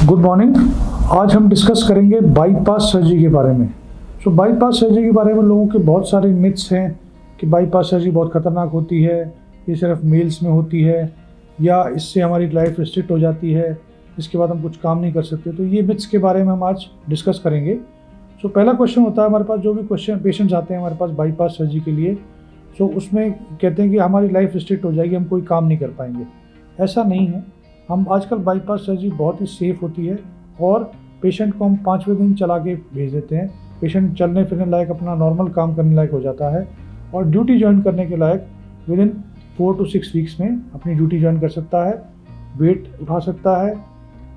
Good morning. आज हम discuss करेंगे बाईपास सर्जरी के बारे में। बाईपास सर्जरी के बारे में लोगों के बहुत सारे मिथ्स हैं कि बाईपास सर्जरी बहुत ख़तरनाक होती है, ये सिर्फ मेल्स में होती है या इससे हमारी लाइफ रिस्ट्रिक्ट हो जाती है, इसके बाद हम कुछ काम नहीं कर सकते। तो ये मिथ्स के बारे में हम आज डिस्कस करेंगे। पहला क्वेश्चन होता है हमारे पास, जो भी क्वेश्चन पेशेंट्स आते हैं हमारे पास बाईपास सर्जरी के लिए, उसमें कहते हैं कि हमारी लाइफ रिस्ट्रिक्ट हो जाएगी, हम कोई काम नहीं कर पाएंगे। ऐसा नहीं है। हम आजकल बाईपास सर्जरी बहुत ही सेफ़ होती है और पेशेंट को हम 5वें दिन चला के भेज देते हैं। पेशेंट चलने फिरने लायक, अपना नॉर्मल काम करने लायक हो जाता है और ड्यूटी ज्वाइन करने के लायक विद इन 4 to 6 वीक्स में अपनी ड्यूटी ज्वाइन कर सकता है, वेट उठा सकता है,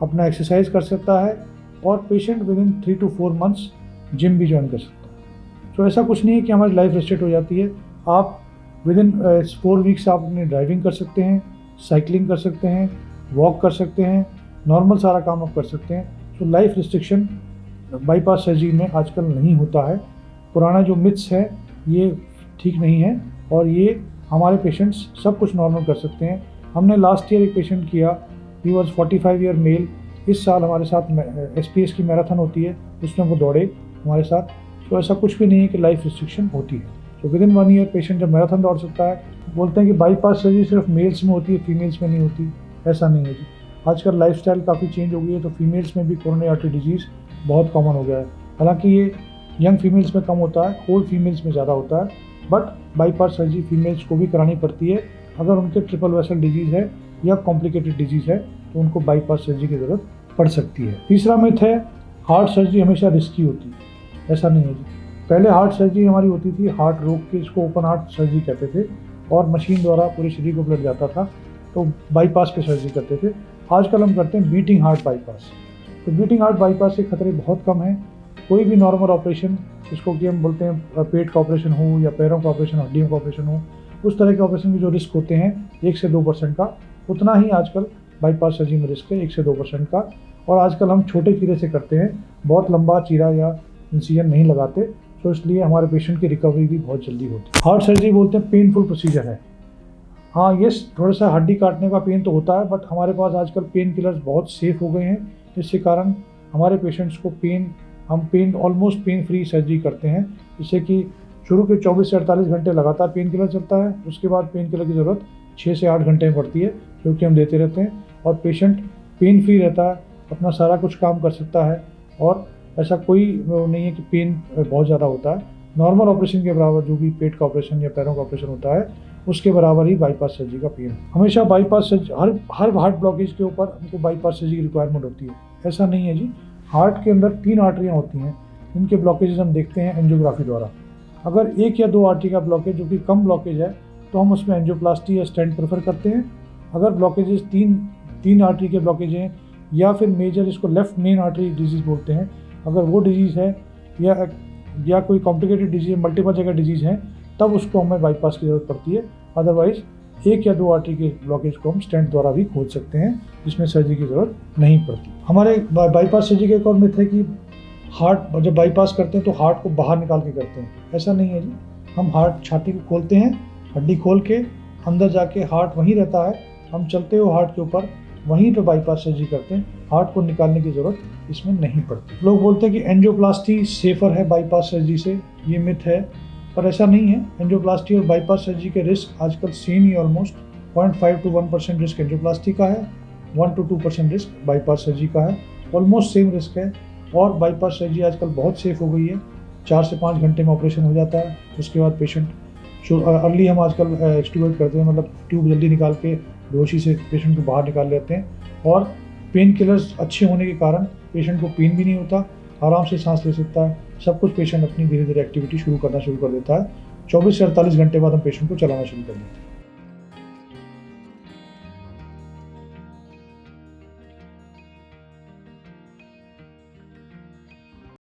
अपना एक्सरसाइज कर सकता है और patient with in 3 to 4 months gym भी ज्वाइन कर सकता है। ऐसा कुछ नहीं है कि हमारी लाइफ रिस्ट्रिक्ट हो जाती है। आप विद इन 4 वीक्स आप अपनी ड्राइविंग कर सकते हैं, साइकिलिंग कर सकते हैं, वॉक कर सकते हैं, नॉर्मल सारा काम आप कर सकते हैं। लाइफ रिस्ट्रिक्शन बाईपास सर्जरी में आजकल नहीं होता है। पुराना जो मिथ्स है ये ठीक नहीं है और ये हमारे पेशेंट्स सब कुछ नॉर्मल कर सकते हैं। हमने लास्ट ईयर एक पेशेंट किया, ही वॉज 45 ईयर मेल। इस साल हमारे साथ SPS की मैराथन होती है, उसमें वो दौड़े हमारे साथ। ऐसा कुछ भी नहीं है कि लाइफ रिस्ट्रिक्शन होती है। विद इन 1 ईयर पेशेंट जब मैराथन दौड़ सकता है। बोलते हैं कि बाईपास सर्जरी सिर्फ मेल्स में होती है, फीमेल्स में नहीं होती। ऐसा नहीं है जी। आजकल लाइफस्टाइल काफ़ी चेंज हो गई है, तो फीमेल्स में भी कोरोनरी आर्टरी डिजीज़ बहुत कॉमन हो गया है। हालांकि ये यंग फीमेल्स में कम होता है, ओल्ड फीमेल्स में ज़्यादा होता है, बट बाईपास सर्जरी फीमेल्स को भी करानी पड़ती है। अगर उनके ट्रिपल वेसल डिजीज़ है या कॉम्प्लिकेटेड डिजीज़ है तो उनको बाईपास सर्जरी की ज़रूरत पड़ सकती है। तीसरा मिथ है हार्ट सर्जरी हमेशा रिस्की होती है। ऐसा नहीं है जी। पहले हार्ट सर्जरी हमारी होती थी, हार्ट रोक के, इसको ओपन हार्ट सर्जरी कहते थे और मशीन द्वारा पूरे शरीर को ब्लड जाता था, तो बाईपास पे सर्जरी करते थे। आजकल हम करते हैं बीटिंग हार्ट बाईपास। तो बीटिंग हार्ट बाईपास के खतरे बहुत कम हैं। कोई भी नॉर्मल ऑपरेशन, जिसको कि हम बोलते हैं पेट का ऑपरेशन हो या पैरों का ऑपरेशन, हड्डियों का ऑपरेशन हो, उस तरह के ऑपरेशन के जो रिस्क होते हैं 1 से 2% का, उतना ही आजकल बाईपास सर्जरी में रिस्क है, 1 से 2% का। और आजकल हम छोटे चीरे से करते हैं, बहुत लंबा चीरा या इंसिजन नहीं लगाते, तो इसलिए हमारे पेशेंट की रिकवरी भी बहुत जल्दी होती है। हार्ट सर्जरी बोलते हैं पेनफुल प्रोसीजर है। हाँ, यस, थोड़ा सा हड्डी काटने का पेन तो होता है, बट हमारे पास आजकल पेन किलर्स बहुत सेफ हो गए हैं। इसके कारण हमारे पेशेंट्स को हम ऑलमोस्ट पेन फ्री सर्जरी करते हैं, जिससे कि शुरू के 24 से 48 घंटे लगातार पेन किलर चलता है। उसके बाद पेन किलर की ज़रूरत 6 से 8 घंटे में पड़ती है, क्योंकि हम देते रहते हैं और पेशेंट पेन फ्री रहता है, अपना सारा कुछ काम कर सकता है और ऐसा कोई नहीं है कि पेन बहुत ज़्यादा होता है। नॉर्मल ऑपरेशन के बराबर जो भी पेट का ऑपरेशन या पैरों का ऑपरेशन होता है, उसके बराबर ही बाईपास सर्जरी का पेन। हमेशा bypass surgery, her heart blockage के ऊपर हमको बाईपास सर्जरी की रिक्वायरमेंट होती है। ऐसा नहीं है जी। हार्ट के अंदर 3 आर्टरियाँ होती हैं, इनके ब्लॉकेजेस हम देखते हैं एंजियोग्राफी द्वारा। अगर 1 या 2 आर्टरी का ब्लॉकेज, जो कि कम ब्लॉकेज है, तो हम उसमें एंजियोप्लास्टी या स्टेंट प्रेफर करते हैं। अगर ब्लॉकेजेस 3 आर्टरी के ब्लॉकेज हैं या फिर मेजर, इसको लेफ्ट मेन आर्टरी डिजीज़ बोलते हैं, अगर वो डिजीज़ है या कोई कॉम्प्लिकेटेड डिजीज़, मल्टीपल जगह डिजीज़ है, तब उसको हमें बाईपास की ज़रूरत पड़ती है। अदरवाइज़ 1 या 2 आर्टरी के ब्लॉकेज को हम स्टेंट द्वारा भी खोल सकते हैं, जिसमें सर्जरी की ज़रूरत नहीं पड़ती। हमारे बाईपास सर्जरी का एक और मिथ है कि हार्ट जब बाईपास करते हैं तो हार्ट को बाहर निकाल के करते हैं। ऐसा नहीं है जी। हम हार्ट छाती को खोलते हैं, हड्डी खोल के अंदर जाके हार्ट वहीं रहता है, हम चलते हुए हार्ट के ऊपर वहीं पे बाईपास सर्जरी करते हैं। हार्ट को निकालने की ज़रूरत इसमें नहीं पड़ती। लोग बोलते हैं कि एंजियोप्लास्टी सेफ़र है बाईपास सर्जरी से, ये मिथ है, पर ऐसा नहीं है। एंजियोप्लास्टी और बाईपास सर्जरी के रिस्क आजकल same he, almost 0.5 to 1% risk angioplasty का है, 1 to 2% रिस्क बाईपास सर्जरी का है। ऑलमोस्ट सेम रिस्क है और बाईपास सर्जरी आजकल बहुत सेफ हो गई है। 4 से 5 घंटे में ऑपरेशन हो जाता है। उसके बाद पेशेंट अर्ली हम आजकल एक्सट्यूबेट करते हैं, मतलब ट्यूब जल्दी निकाल के बेहोशी से पेशेंट को बाहर निकाल लेते हैं और पेन किलर्स अच्छे होने के कारण पेशेंट को पेन भी नहीं होता, आराम से सांस ले सकता है। सब कुछ पेशेंट अपनी धीरे धीरे एक्टिविटी शुरू कर देता है। 24 से 48 घंटे बाद हम पेशेंट को चलाना शुरू कर देते हैं।